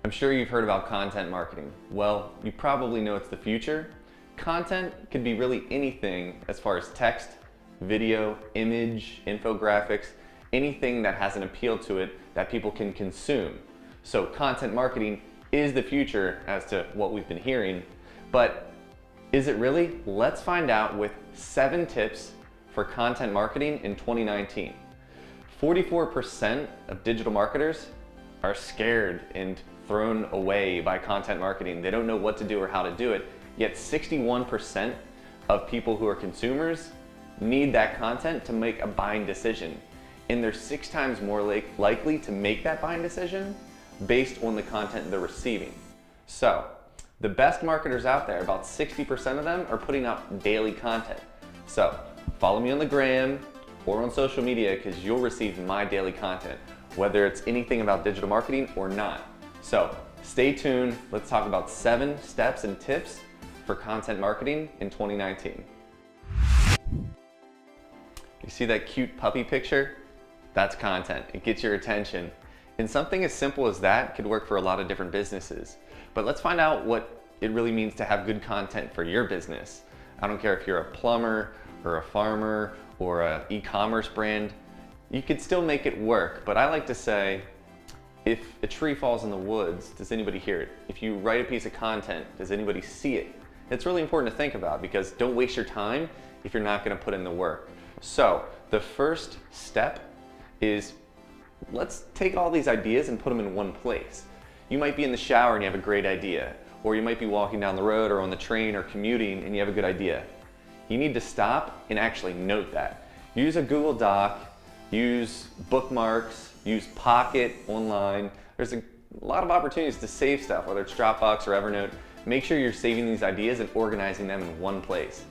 I'm sure you've heard about content marketing. Well, you probably know it's the future. Content can be really anything as far as text, video, image, infographics, anything that has an appeal to it that people can consume. So content marketing is the future as to what we've been hearing, but is it really? Let's find out with 7 tips for content marketing in 2019. 44% of digital marketers are scared and thrown away by content marketing. They don't know what to do or how to do it, yet 61% of people who are consumers need that content to make a buying decision. And they're 6 times more likely to make that buying decision based on the content they're receiving. So, the best marketers out there, about 60% of them, are putting out daily content. So, follow me on the gram or on social media because you'll receive my daily content, whether it's anything about digital marketing or not. So, stay tuned. Let's talk about 7 steps and tips for content marketing in 2019. You see that cute puppy picture? That's content. It gets your attention. And something as simple as that could work for a lot of different businesses. But let's find out what it really means to have good content for your business. I don't care if you're a plumber or a farmer or an e-commerce brand, you could still make it work. But I like to say, if a tree falls in the woods, does anybody hear it? If you write a piece of content, does anybody see it? It's really important to think about because don't waste your time if you're not going to put in the work. So the first step is let's take all these ideas and put them in one place. You might be in the shower and you have a great idea, or you might be walking down the road or on the train or commuting and you have a good idea. You need to stop and actually note that. Use a Google Doc, use bookmarks, use Pocket online. There's a lot of opportunities to save stuff, whether it's Dropbox or Evernote. Make sure you're saving these ideas and organizing them in one place.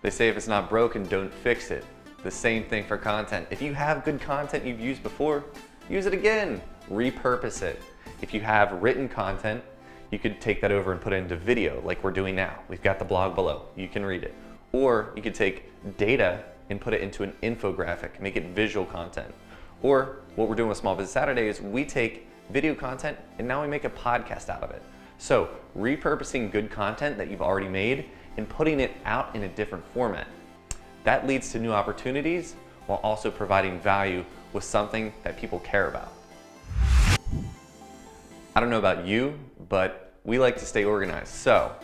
They say if it's not broken, don't fix it. The same thing for content. If you have good content you've used before, use it again. Repurpose it. If you have written content, you could take that over and put it into video like we're doing now. We've got the blog below. You can read it. Or you could take data and put it into an infographic, make it visual content. Or what we're doing with Small Business Saturday is we take video content and now we make a podcast out of it. So repurposing good content that you've already made and putting it out in a different format. That leads to new opportunities while also providing value with something that people care about. I don't know about you, but we like to stay organized. So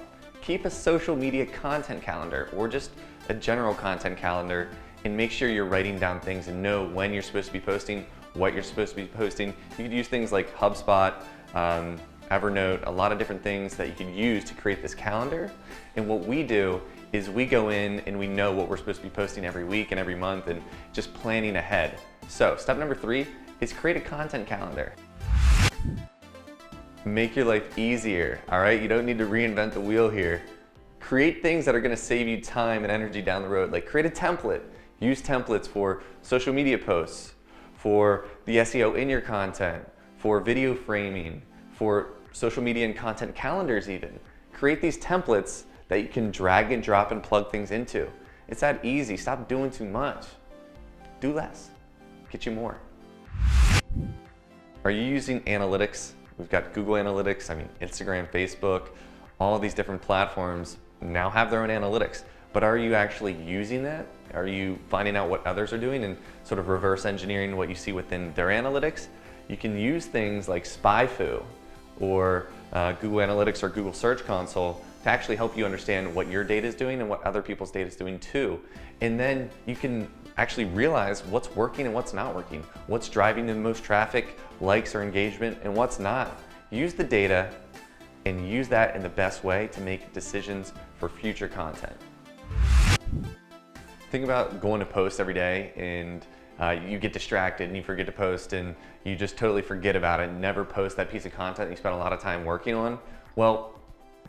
keep a social media content calendar or just a general content calendar and make sure you're writing down things and know when you're supposed to be posting, what you're supposed to be posting. You could use things like HubSpot, Evernote, a lot of different things that you can use to create this calendar. And what we do is we go in and we know what we're supposed to be posting every week and every month and just planning ahead. So step number 3 is create a content calendar. Make your life easier, all right? You don't need to reinvent the wheel here. Create things that are gonna save you time and energy down the road. Like create a template. Use templates for social media posts, for the SEO in your content, for video framing, for social media and content calendars even. Create these templates that you can drag and drop and plug things into. It's that easy. Stop doing too much. Do less. Get you more. Are you using analytics? We've got Google Analytics, Instagram, Facebook, all of these different platforms now have their own analytics. But are you actually using that? Are you finding out what others are doing and sort of reverse engineering what you see within their analytics? You can use things like SpyFu or Google Analytics or Google Search Console to actually help you understand what your data is doing and what other people's data is doing too. And then you can actually realize what's working and what's not working, what's driving the most traffic, likes or engagement, and what's not. Use the data and use that in the best way to make decisions for future content. Think about going to post every day and you get distracted and you forget to post and you just totally forget about it and never post that piece of content you spent a lot of time working on. Well,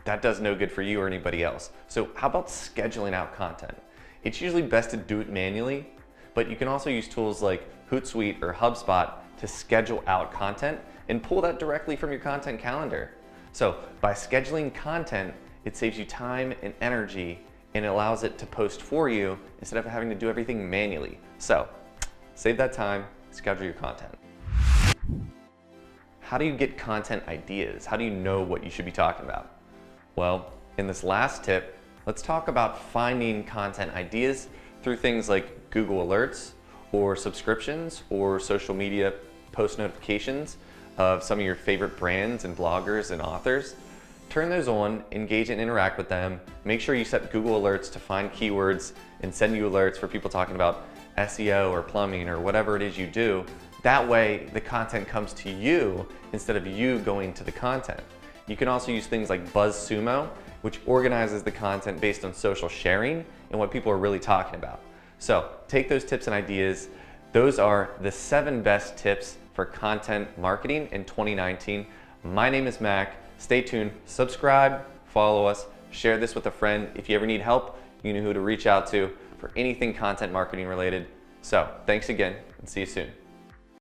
that does no good for you or anybody else. So how about scheduling out content? It's usually best to do it manually, but you can also use tools like Hootsuite or HubSpot to schedule out content and pull that directly from your content calendar. So by scheduling content, it saves you time and energy and it allows it to post for you instead of having to do everything manually. So save that time, schedule your content. how do you get content ideas? How do you know what you should be talking about? Well, in this last tip, let's talk about finding content ideas through things like Google Alerts or subscriptions or social media post notifications of some of your favorite brands and bloggers and authors. Turn those on, engage and interact with them. Make sure you set Google Alerts to find keywords and send you alerts for people talking about SEO or plumbing or whatever it is you do. That way the content comes to you instead of you going to the content. You can also use things like BuzzSumo, which organizes the content based on social sharing and what people are really talking about. So take those tips and ideas. Those are the 7 best tips for content marketing in 2019. My name is Mac. Stay tuned, subscribe, follow us, share this with a friend. If you ever need help, you know who to reach out to for anything content marketing related. So thanks again and see you soon.